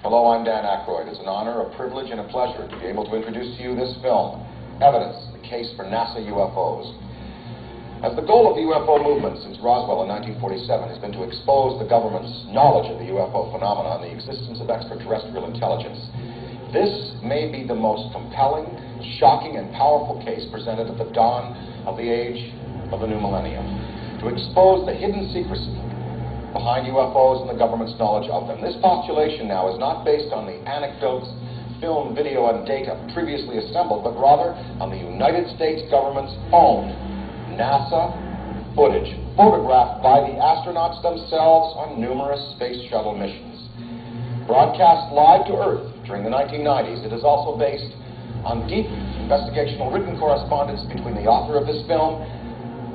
Hello, I'm Dan Aykroyd. It's an honor, a privilege, and a pleasure to be able to introduce to you this film, Evidence, the case for NASA UFOs. As the goal of the UFO movement since Roswell in 1947 has been to expose the government's knowledge of the UFO phenomenon and the existence of extraterrestrial intelligence, this may be the most compelling, shocking, and powerful case presented at the dawn of the age of the new millennium, to expose the hidden secrecy behind UFOs and the government's knowledge of them. This postulation now is not based on the anecdotes, film, video, and data previously assembled, but rather on the United States government's own NASA footage, photographed by the astronauts themselves on numerous space shuttle missions. Broadcast live to Earth during the 1990s, it is also based on deep investigational written correspondence between the author of this film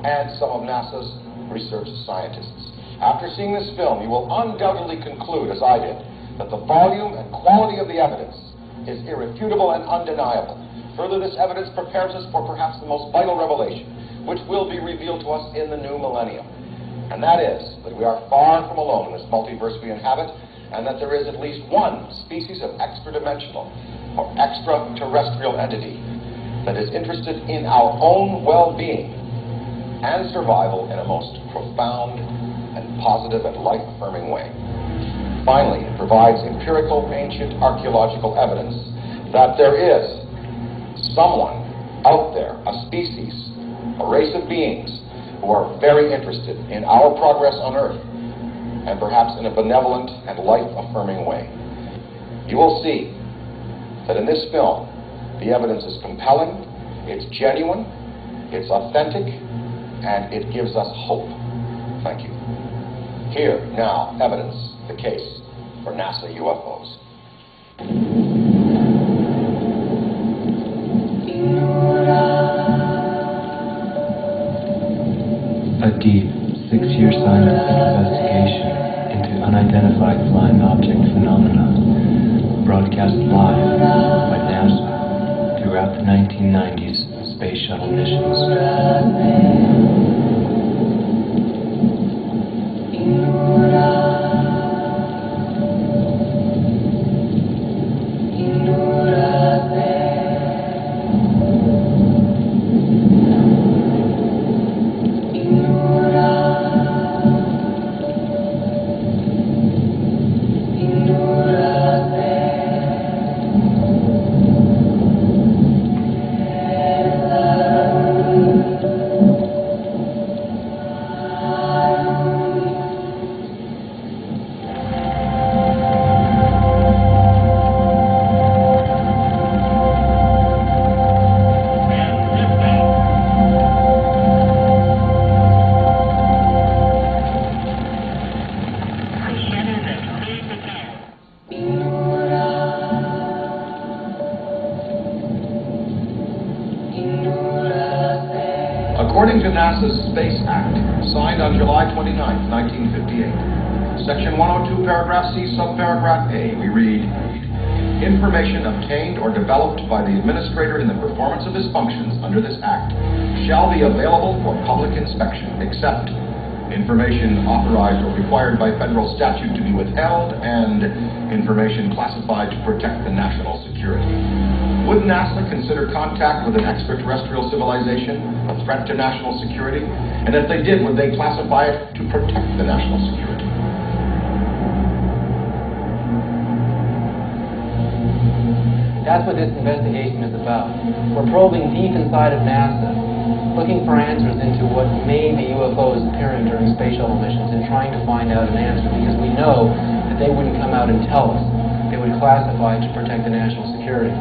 and some of NASA's research scientists. After seeing this film, you will undoubtedly conclude, as I did, that the volume and quality of the evidence is irrefutable and undeniable. Further, this evidence prepares us for perhaps the most vital revelation, which will be revealed to us in the new millennium. And that is that we are far from alone in this multiverse we inhabit, and that there is at least one species of extra-dimensional or extraterrestrial entity that is interested in our own well-being and survival in a most profound and positive and life-affirming way. Finally, it provides empirical, ancient archaeological evidence that there is someone out there, a species, a race of beings who are very interested in our progress on Earth, and perhaps in a benevolent and life-affirming way. You will see that in this film, the evidence is compelling, it's genuine, it's authentic, and it gives us hope. Thank you. Here, now, Evidence, the case for NASA UFOs. A deep, 6-year scientific investigation into unidentified flying object phenomena, broadcast live by NASA throughout the 1990s space shuttle missions. According to NASA's Space Act, signed on July 29, 1958, Section 102, Paragraph C, Subparagraph A, we read, information obtained or developed by the administrator in the performance of his functions under this Act shall be available for public inspection, except information authorized or required by federal statute to be withheld and information classified to protect the national security. Would NASA consider contact with an extraterrestrial civilization a threat to national security? And if they did, would they classify it to protect the national security? That's what this investigation is about. We're probing deep inside of NASA, looking for answers into what may be UFOs appearing during space shuttle missions and trying to find out an answer, because we know that they wouldn't come out and tell us. They would classify it to protect the national security.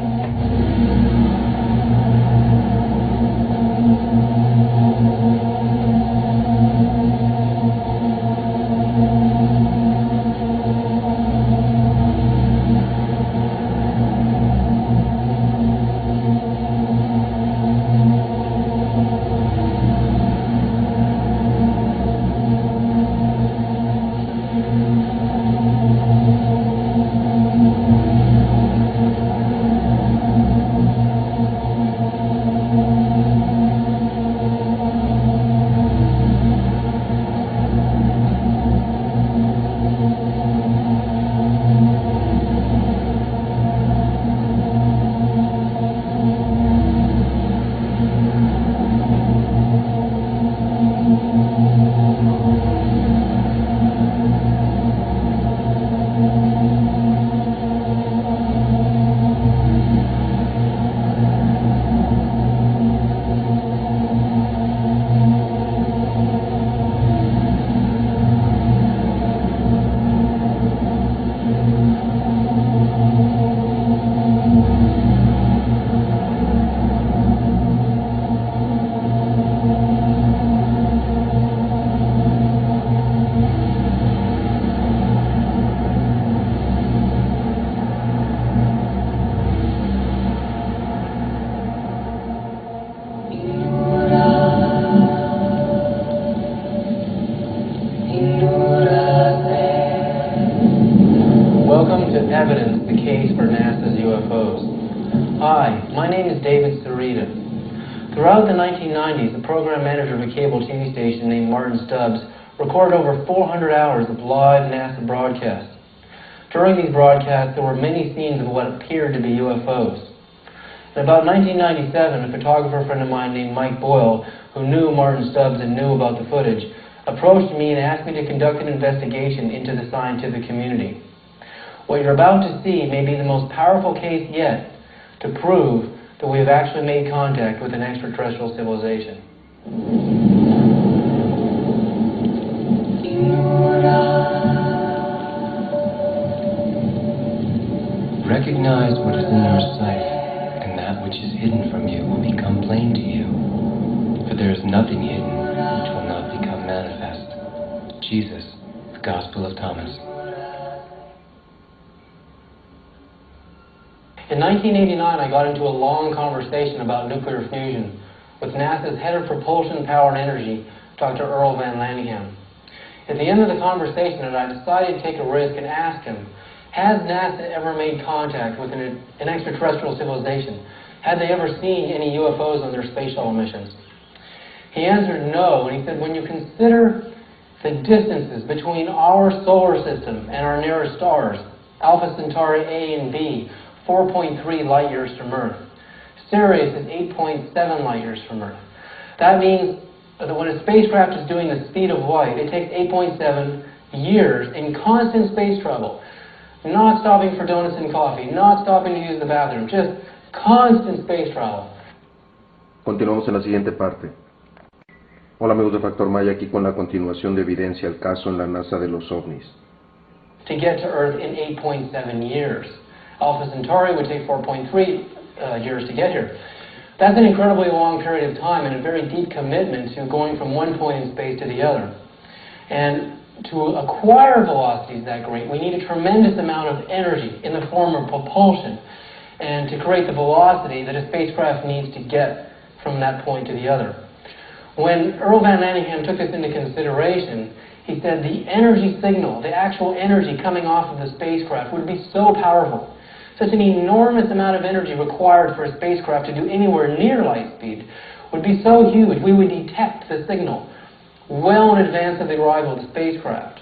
Welcome to Evidence, the case for NASA's UFOs. Hi, my name is David Sereda. Throughout the 1990s, the program manager of a cable TV station named Martin Stubbs recorded over 400 hours of live NASA broadcasts. During these broadcasts, there were many scenes of what appeared to be UFOs. In about 1997, a photographer friend of mine named Mike Boyle, who knew Martin Stubbs and knew about the footage, approached me and asked me to conduct an investigation into the scientific community. What you're about to see may be the most powerful case yet to prove that we have actually made contact with an extraterrestrial civilization. Recognize what is in your sight, and that which is hidden from you will become plain to you. For there is nothing hidden which will not become manifest. Jesus, the Gospel of Thomas. In 1989, I got into a long conversation about nuclear fusion with NASA's head of propulsion, power, and energy, Dr. Earl Van Lanningham. At the end of the conversation, I decided to take a risk and ask him, has NASA ever made contact with an extraterrestrial civilization? Had they ever seen any UFOs on their space shuttle missions? He answered no, and he said, when you consider the distances between our solar system and our nearest stars, Alpha Centauri A and B, 4.3 light years from Earth. Sirius is 8.7 light years from Earth. That means that when a spacecraft is doing the speed of light, it takes 8.7 years in constant space travel. Not stopping for donuts and coffee, not stopping to use the bathroom, just constant space travel. Continuamos en la siguiente parte. Hola amigos de Factor Maya, aquí con la continuación de Evidencia, el caso en la NASA de los OVNIs. To get to Earth in 8.7 years. Alpha Centauri would take 4.3 years to get here. That's an incredibly long period of time and a very deep commitment to going from one point in space to the other. And to acquire velocities that great, we need a tremendous amount of energy in the form of propulsion and to create the velocity that a spacecraft needs to get from that point to the other. When Earl Van Lanningham took this into consideration, he said the energy signal, the actual energy coming off of the spacecraft would be so powerful. Such an enormous amount of energy required for a spacecraft to do anywhere near light speed would be so huge we would detect the signal well in advance of the arrival of the spacecraft.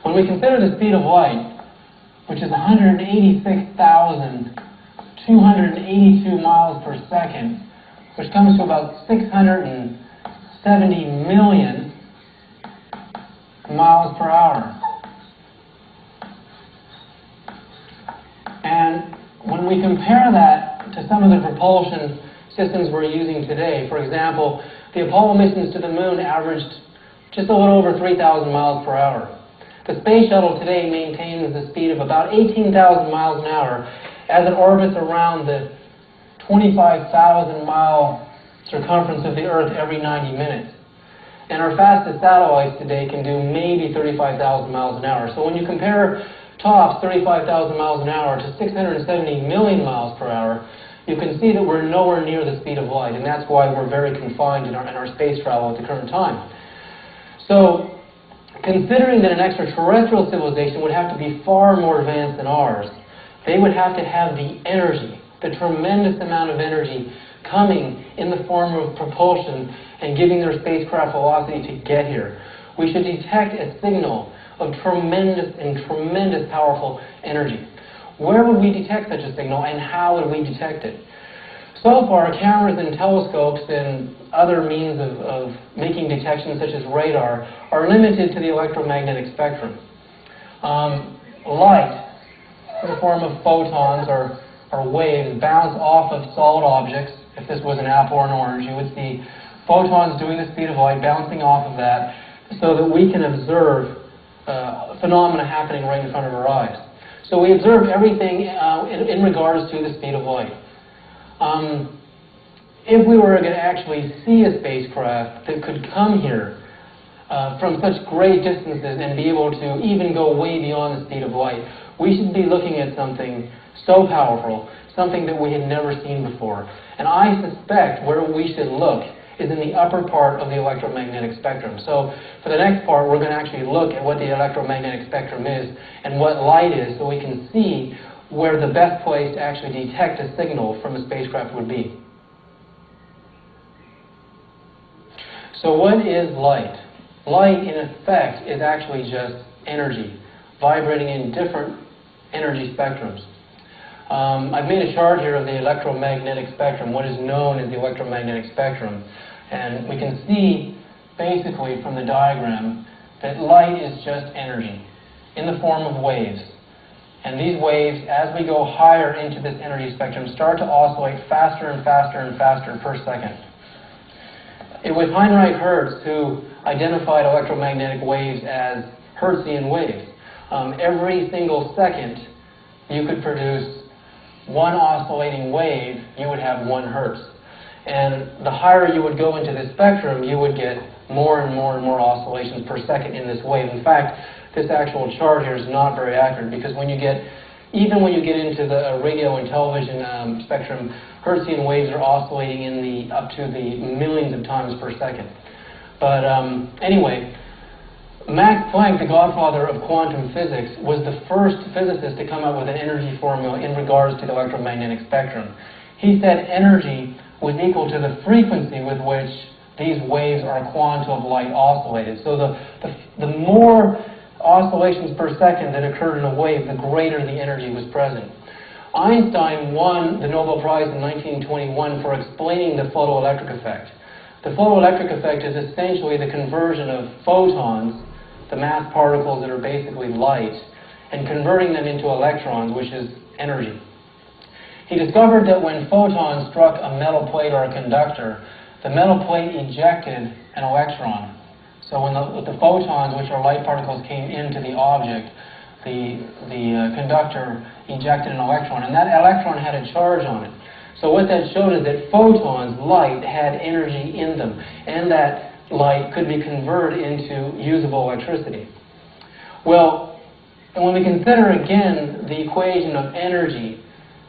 When we consider the speed of light, which is 186,282 miles per second, which comes to about 670 million miles per hour. And when we compare that to some of the propulsion systems we're using today, for example, the Apollo missions to the moon averaged just a little over 3,000 miles per hour. The space shuttle today maintains the speed of about 18,000 miles an hour as it orbits around the 25,000-mile circumference of the Earth every 90 minutes. And our fastest satellites today can do maybe 35,000 miles an hour. So when you compare tops 35,000 miles an hour to 670 million miles per hour, you can see that we're nowhere near the speed of light, and that's why we're very confined in our space travel at the current time. So, considering that an extraterrestrial civilization would have to be far more advanced than ours, they would have to have the energy, the tremendous amount of energy coming in the form of propulsion and giving their spacecraft velocity to get here. We should detect a signal of tremendous powerful energy. Where would we detect such a signal, and how would we detect it? So far, cameras and telescopes and other means of making detections, such as radar, are limited to the electromagnetic spectrum. Light, in the form of photons or waves, bounce off of solid objects. If this was an apple or an orange, you would see photons doing the speed of light, bouncing off of that, so that we can observe phenomena happening right in front of our eyes. So we observe everything in regards to the speed of light. If we were going to actually see a spacecraft that could come here from such great distances and be able to even go way beyond the speed of light, we should be looking at something so powerful, something that we had never seen before. And I suspect where we should look is in the upper part of the electromagnetic spectrum. So for the next part, we're going to actually look at what the electromagnetic spectrum is and what light is, so we can see where the best place to actually detect a signal from a spacecraft would be. So what is light? Light, in effect, is actually just energy, vibrating in different energy spectrums. I've made a chart here of the electromagnetic spectrum, what is known as the electromagnetic spectrum. And we can see, basically, from the diagram, that light is just energy in the form of waves. And these waves, as we go higher into this energy spectrum, start to oscillate faster and faster and faster per second. It was Heinrich Hertz who identified electromagnetic waves as Hertzian waves. Every single second you could produce one oscillating wave, you would have 1 hertz. And the higher you would go into the spectrum, you would get more and more and more oscillations per second in this wave. In fact, this actual chart here is not very accurate, because even when you get into the radio and television spectrum, Hertzian waves are oscillating up to the millions of times per second. But anyway, Max Planck, the godfather of quantum physics, was the first physicist to come up with an energy formula in regards to the electromagnetic spectrum. He said energy was equal to the frequency with which these waves are quantum light oscillated. So the more oscillations per second that occurred in a wave, the greater the energy was present. Einstein won the Nobel Prize in 1921 for explaining the photoelectric effect. The photoelectric effect is essentially the conversion of photons, the mass particles that are basically light, and converting them into electrons, which is energy. He discovered that when photons struck a metal plate or a conductor, the metal plate ejected an electron. So when the photons, which are light particles, came into the object, the conductor ejected an electron, and that electron had a charge on it. So what that showed is that photons, light, had energy in them, and that light could be converted into usable electricity. Well, when we consider again the equation of energy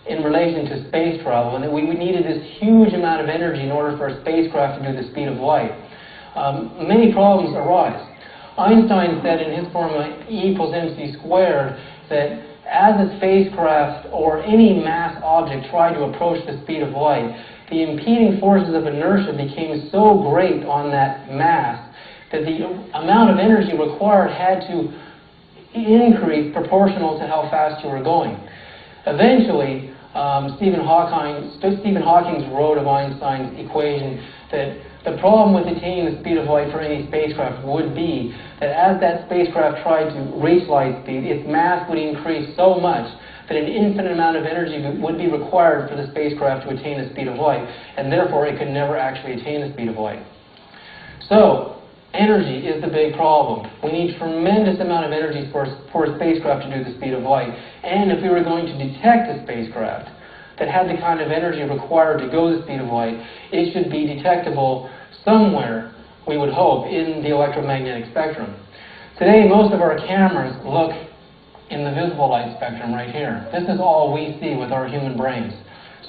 in relation to space travel, and that we needed this huge amount of energy in order for a spacecraft to do the speed of light, many problems arise. Einstein said in his formula E equals mc squared that as a spacecraft or any mass object tried to approach the speed of light, the impeding forces of inertia became so great on that mass that the amount of energy required had to increase proportional to how fast you were going. Eventually, Stephen Hawking wrote of Einstein's equation that the problem with attaining the speed of light for any spacecraft would be that as that spacecraft tried to reach light speed, its mass would increase so much that an infinite amount of energy would be required for the spacecraft to attain the speed of light, and therefore it could never actually attain the speed of light. So, energy is the big problem. We need tremendous amount of energy for a spacecraft to do the speed of light, and if we were going to detect a spacecraft that had the kind of energy required to go the speed of light, it should be detectable somewhere, we would hope, in the electromagnetic spectrum. Today, most of our cameras look in the visible light spectrum right here. This is all we see with our human brains.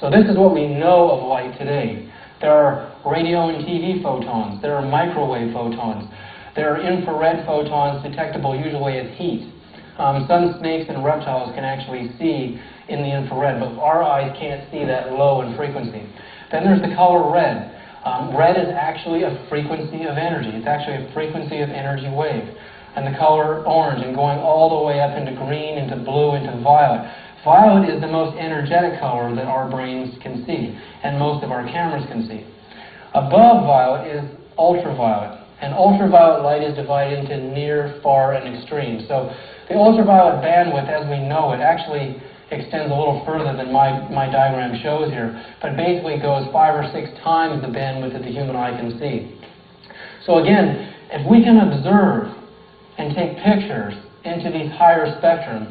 So this is what we know of light today. There are radio and TV photons. There are microwave photons. There are infrared photons detectable usually as heat. Some snakes and reptiles can actually see in the infrared, but our eyes can't see that low in frequency. Then there's the color red. Red is actually a frequency of energy. It's actually a frequency of energy wave. And the color orange, and going all the way up into green, into blue, into violet. Violet is the most energetic color that our brains can see, and most of our cameras can see. Above violet is ultraviolet, and ultraviolet light is divided into near, far, and extreme. So the ultraviolet bandwidth, as we know it, actually extends a little further than my diagram shows here, but basically goes 5 or 6 times the bandwidth that the human eye can see. So again, if we can observe and take pictures into these higher spectrum,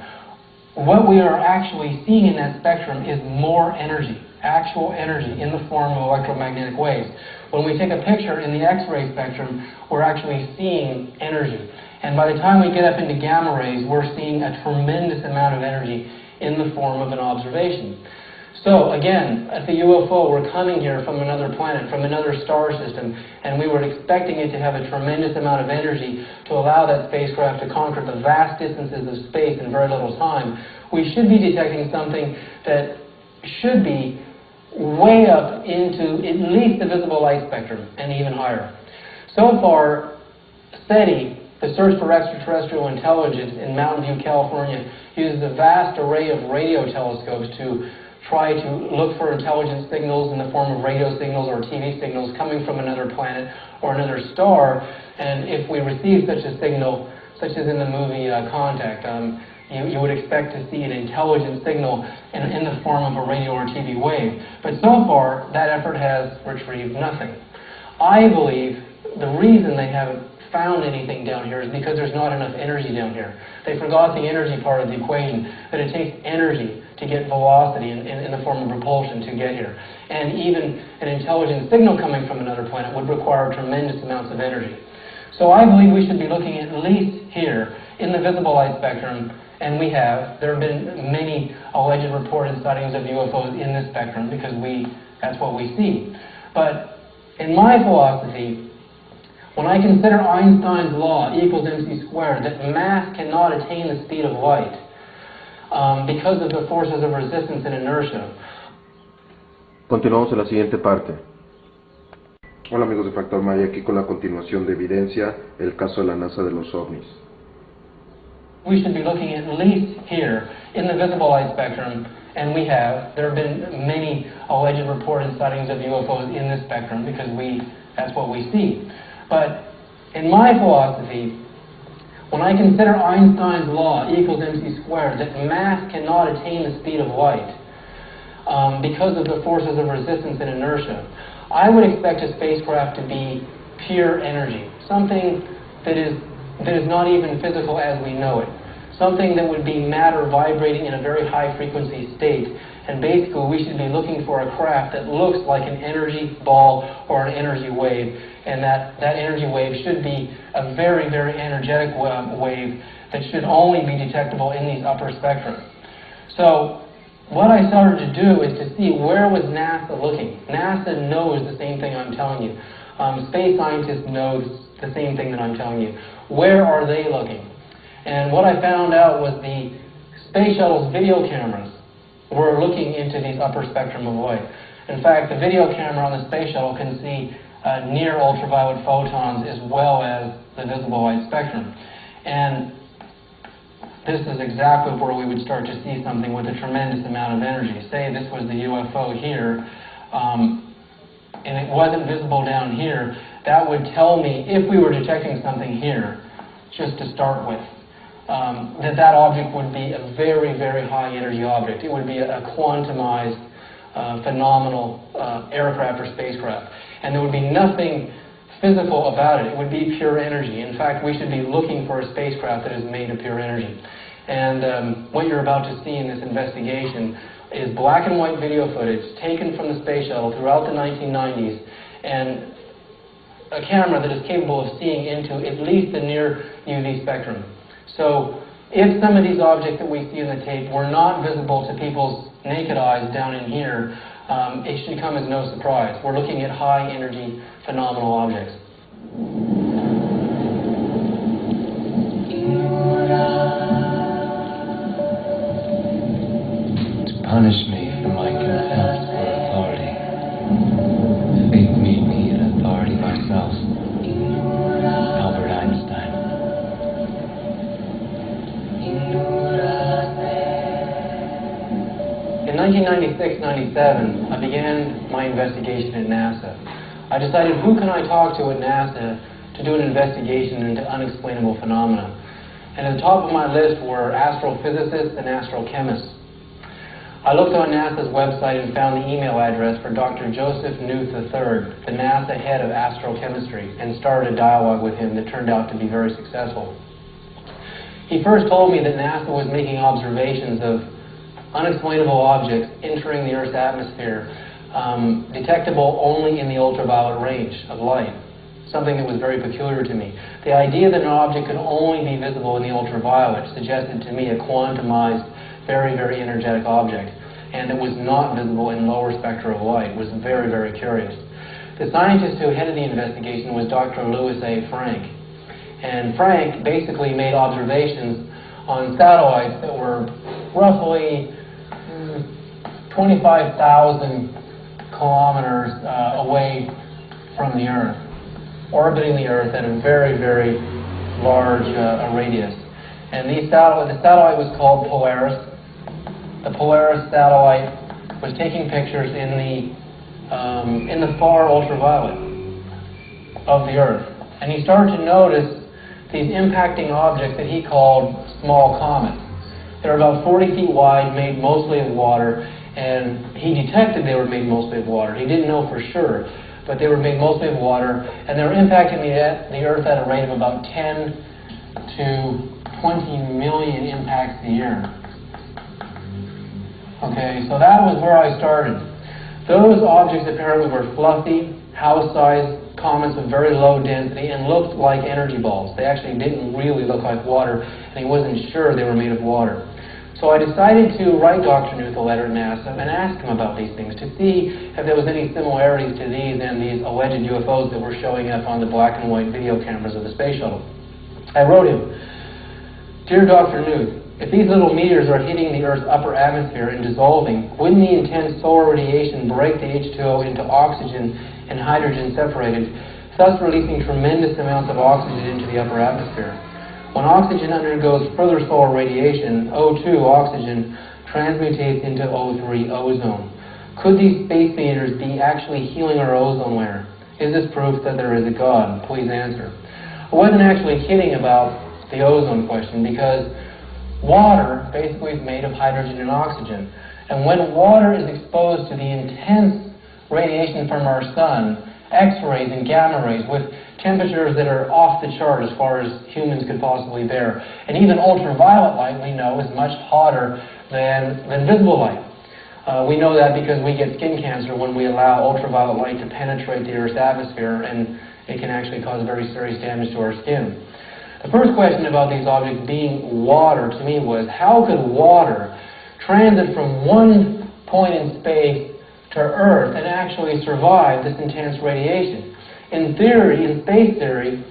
what we are actually seeing in that spectrum is more energy, actual energy in the form of electromagnetic waves. When we take a picture in the X-ray spectrum, we're actually seeing energy. And by the time we get up into gamma rays, we're seeing a tremendous amount of energy in the form of an observation. So again, at the UFO, we're coming here from another planet, from another star system, and we were expecting it to have a tremendous amount of energy to allow that spacecraft to conquer the vast distances of space in very little time. We should be detecting something that should be way up into at least the visible light spectrum and even higher. So far, SETI, the Search for Extraterrestrial Intelligence in Mountain View, California, uses a vast array of radio telescopes to try to look for intelligence signals in the form of radio signals or TV signals coming from another planet or another star. And if we receive such a signal, such as in the movie Contact, you would expect to see an intelligent signal in the form of a radio or TV wave. But so far, that effort has retrieved nothing. I believe the reason they haven't found anything down here is because there's not enough energy down here. They forgot the energy part of the equation, that it takes energy to get velocity in the form of repulsion to get here. And even an intelligent signal coming from another planet would require tremendous amounts of energy. So I believe we should be looking at least here in the visible light spectrum, and we have. There have been many alleged reported sightings of UFOs in this spectrum because that's what we see. But in my philosophy, when I consider Einstein's law, E equals mc squared, that mass cannot attain the speed of light because of the forces of resistance and inertia. Continuamos en la siguiente parte. Hola amigos de Factor Maya, aquí con la continuación de Evidencia, el caso de la NASA de los OVNIs. We should be looking at least here in the visible light spectrum, and we have. There have been many alleged reported sightings of UFOs in this spectrum because that's what we see. But in my philosophy, when I consider Einstein's law, E equals mc squared, that mass cannot attain the speed of light because of the forces of resistance and inertia, I would expect a spacecraft to be pure energy, something that is not even physical as we know it, something that would be matter vibrating in a very high frequency state. And basically, we should be looking for a craft that looks like an energy ball or an energy wave, and that energy wave should be a very, very energetic wave that should only be detectable in these upper spectrum. So what I started to do is to see where was NASA looking. NASA knows the same thing I'm telling you. Space scientists know the same thing that I'm telling you. Where are they looking? And what I found out was the space shuttle's video cameras were looking into these upper spectrum of light. In fact, the video camera on the space shuttle can see near ultraviolet photons as well as the visible light spectrum. And this is exactly where we would start to see something with a tremendous amount of energy. Say this was the UFO here, and it wasn't visible down here, that would tell me, if we were detecting something here, just to start with, that object would be a very, very high energy object. It would be a quantumized, phenomenal aircraft or spacecraft. And there would be nothing physical about it. It would be pure energy. In fact, we should be looking for a spacecraft that is made of pure energy. And what you're about to see in this investigation is black and white video footage taken from the space shuttle throughout the 1990s, and a camera that is capable of seeing into at least the near UV spectrum. So if some of these objects that we see in the tape were not visible to people's naked eyes down in here, it should come as no surprise. We're looking at high energy phenomenal objects. To punish me for my contempt for authority, fate made me an authority myself. Albert Einstein. In 1996-97, I began my investigation at NASA. I decided, who can I talk to at NASA to do an investigation into unexplainable phenomena? And at the top of my list were astrophysicists and astrochemists. I looked on NASA's website and found the email address for Dr. Joseph Newth III, the NASA head of astrochemistry, and started a dialogue with him that turned out to be very successful. He first told me that NASA was making observations of unexplainable objects entering the Earth's atmosphere, detectable only in the ultraviolet range of light, something that was very peculiar to me. The idea that an object could only be visible in the ultraviolet suggested to me a quantumized, very, very energetic object. and it was not visible in lower spectra of light. It was very, very curious. The scientist who headed the investigation was Dr. Louis A. Frank. And Frank basically made observations on satellites that were roughly 25,000 kilometers away from the Earth, orbiting the Earth at a very, very large radius. And the satellite was called Polaris. The Polaris satellite was taking pictures in the far ultraviolet of the Earth. And he started to notice these impacting objects that he called small comets. They were about 40 feet wide, made mostly of water, and he detected they were made mostly of water. He didn't know for sure, but they were made mostly of water, and they were impacting the Earth at a rate of about 10 to 20 million impacts a year. Okay, so that was where I started. Those objects apparently were fluffy, house-sized comets with very low density and looked like energy balls. They actually didn't really look like water, and he wasn't sure they were made of water. So I decided to write Dr. Knuth a letter to NASA and ask him about these things to see if there was any similarities to these and these alleged UFOs that were showing up on the black and white video cameras of the space shuttle. I wrote him, "Dear Dr. Knuth, if these little meteors are hitting the Earth's upper atmosphere and dissolving, wouldn't the intense solar radiation break the H2O into oxygen and hydrogen separated, thus releasing tremendous amounts of oxygen into the upper atmosphere? When oxygen undergoes further solar radiation, O2, oxygen, transmutates into O3, ozone. Could these space meteors be actually healing our ozone layer? Is this proof that there is a God? Please answer." I wasn't actually kidding about the ozone question, because water basically is made of hydrogen and oxygen. And when water is exposed to the intense radiation from our sun, X-rays and gamma rays, with temperatures that are off the chart as far as humans could possibly bear, and even ultraviolet light, we know, is much hotter than visible light. We know that because we get skin cancer when we allow ultraviolet light to penetrate the Earth's atmosphere, and it can actually cause very serious damage to our skin. The first question about these objects being water to me was, how could water transit from one point in space to Earth and actually survive this intense radiation? In theory, in space theory,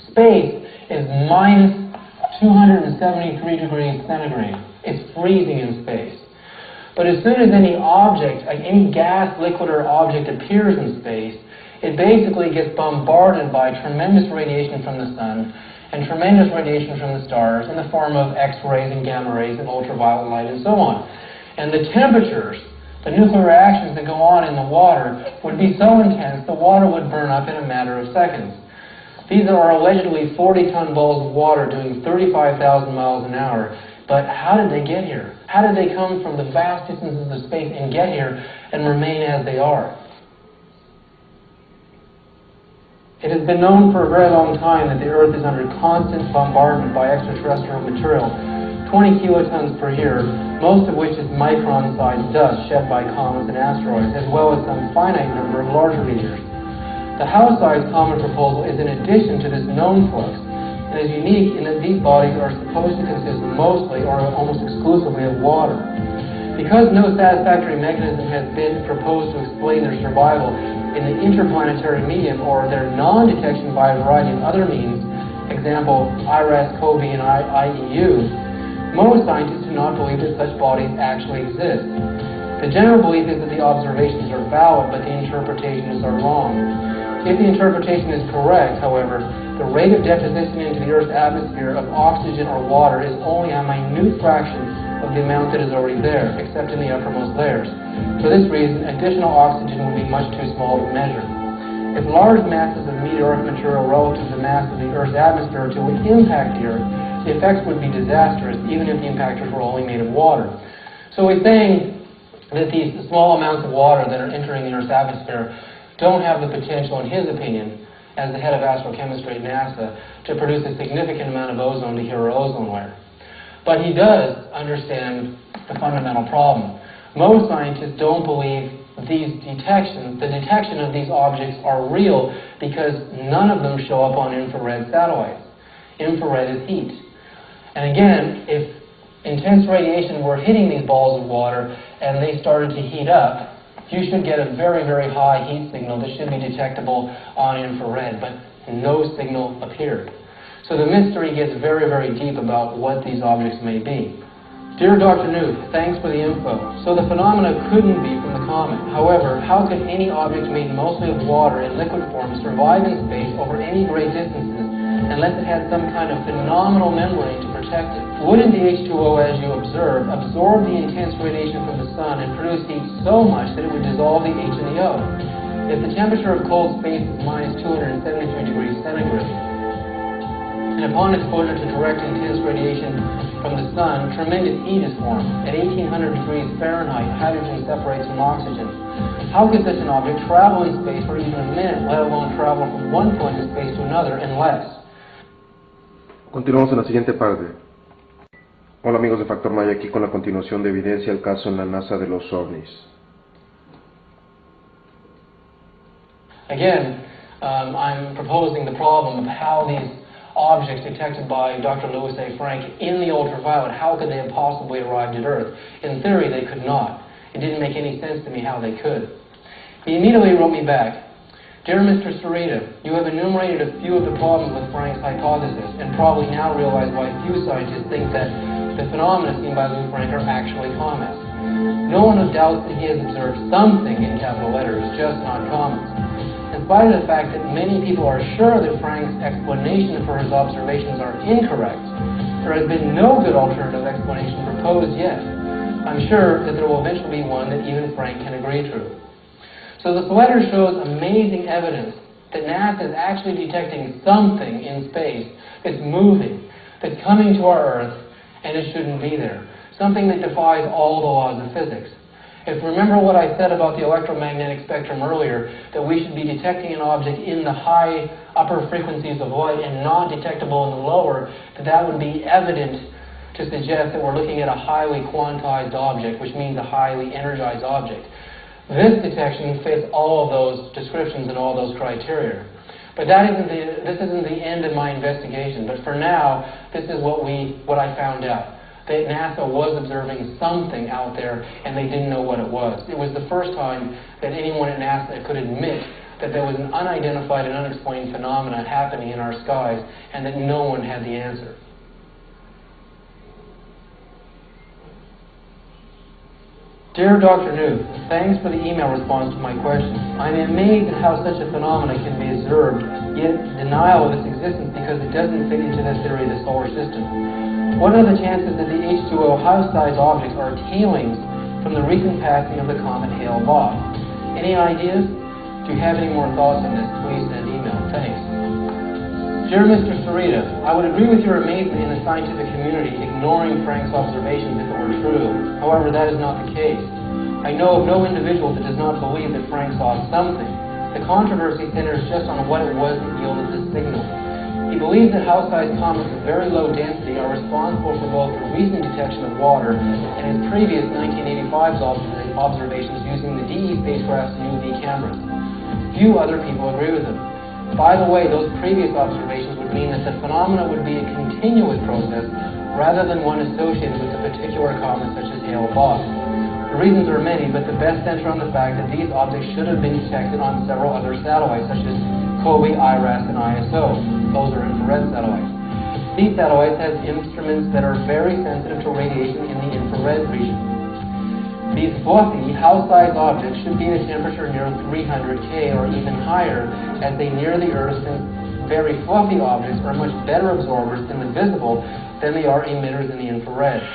space is minus 273 degrees centigrade. It's freezing in space. But as soon as any object, like any gas, liquid, or object appears in space, it basically gets bombarded by tremendous radiation from the sun and tremendous radiation from the stars in the form of X-rays and gamma rays and ultraviolet light and so on. And the temperatures, the nuclear reactions that go on in the water would be so intense the water would burn up in a matter of seconds. These are allegedly 40-ton balls of water doing 35,000 miles an hour. But how did they get here? How did they come from the vast distances of space and get here and remain as they are? It has been known for a very long time that the Earth is under constant bombardment by extraterrestrial material, 20 kilotons per year, most of which is micron-sized dust shed by comets and asteroids, as well as some finite number of larger meteors. The house-sized comet proposal is in addition to this known flux, and is unique in that these bodies are supposed to consist mostly or almost exclusively of water. Because no satisfactory mechanism has been proposed to explain their survival in the interplanetary medium or their non-detection by a variety of other means, example IRAS, COBE, and IEU, most scientists do not believe that such bodies actually exist. The general belief is that the observations are valid, but the interpretations are wrong. If the interpretation is correct, however, the rate of deposition into the Earth's atmosphere of oxygen or water is only a minute fraction of the amount that is already there, except in the uppermost layers. For this reason, additional oxygen would be much too small to measure. If large masses of meteoric material relative to the mass of the Earth's atmosphere to impact the Earth, the effects would be disastrous, even if the impactors were only made of water. So he's saying that these small amounts of water that are entering the Earth's atmosphere don't have the potential, in his opinion, as the head of astrochemistry at NASA, to produce a significant amount of ozone to heal our ozone layer. But he does understand the fundamental problem. Most scientists don't believe the detection of these objects are real because none of them show up on infrared satellites. Infrared is heat. And again, if intense radiation were hitting these balls of water and they started to heat up, you should get a very, very high heat signal that should be detectable on infrared, but no signal appeared. So the mystery gets very, very deep about what these objects may be. Dear Dr. Newt, thanks for the info. So the phenomena couldn't be from the comet. However, how could any object made mostly of water in liquid form survive in space over any great distances unless it had some kind of phenomenal membrane to protect it? Wouldn't the H2O, as you observed, absorb the intense radiation from the sun and produce heat so much that it would dissolve the H and the O? If the temperature of cold space is minus 273 degrees centigrade, and upon exposure to direct intense radiation from the sun, tremendous heat is formed. At 1800 degrees Fahrenheit, hydrogen separates from oxygen. How could such an object travel in space for even a minute, let alone travel from one point in space to another in less? Continuamos en la siguiente parte. Hola amigos de Factor Maya, aquí con la continuación de Evidencia, el caso en la NASA de los OVNIs. Again, I'm proposing the problem of how these objects detected by Dr. Louis A. Frank in the ultraviolet, how could they have possibly arrived at Earth? In theory, they could not. It didn't make any sense to me how they could. He immediately wrote me back, Dear Mr. Sereda, you have enumerated a few of the problems with Frank's hypothesis and probably now realize why few scientists think that the phenomena seen by Lou Frank are actually comets. No one doubts that he has observed something in capital letters, just not comets. In spite of the fact that many people are sure that Frank's explanation for his observations are incorrect, there has been no good alternative explanation proposed yet. I'm sure that there will eventually be one that even Frank can agree to. So this letter shows amazing evidence that NASA is actually detecting something in space that's moving, that's coming to our Earth, and it shouldn't be there. Something that defies all the laws of physics. If you remember what I said about the electromagnetic spectrum earlier, that we should be detecting an object in the high upper frequencies of light and not detectable in the lower, that would be evident to suggest that we're looking at a highly quantized object, which means a highly energized object. This detection fits all of those descriptions and all those criteria. But this isn't the end of my investigation. But for now, this is what I found out. That NASA was observing something out there and they didn't know what it was. It was the first time that anyone at NASA could admit that there was an unidentified and unexplained phenomena happening in our skies and that no one had the answer. Dear Dr. Newt, thanks for the email response to my question. I'm amazed at how such a phenomenon can be observed, yet denial of its existence because it doesn't fit into the theory of the solar system. What are the chances that the H2O house-sized objects are tailings from the recent passing of the comet Hale-Bopp? Any ideas? Do you have any more thoughts on this? Please send email. Thanks. Dear Mr. Sereda, I would agree with your amazement in the scientific community ignoring Frank's observations if it were true. However, that is not the case. I know of no individual that does not believe that Frank saw something. The controversy centers just on what it was that yielded the signal. He believes that house-sized comets of very low density are responsible for both the recent detection of water and his previous 1985 observations using the DE spacecraft's UV cameras. Few other people agree with him. By the way, those previous observations would mean that the phenomena would be a continuous process rather than one associated with a particular comet such as Hale-Bopp. The reasons are many, but the best center on the fact that these objects should have been detected on several other satellites such as COBE, IRAS, and ISO. Those are infrared satellites. These satellites have instruments that are very sensitive to radiation in the infrared region. These fluffy, house-sized objects should be at a temperature near 300 K or even higher as they near the Earth, since very fluffy objects are much better absorbers in the visible than they are emitters in the infrared.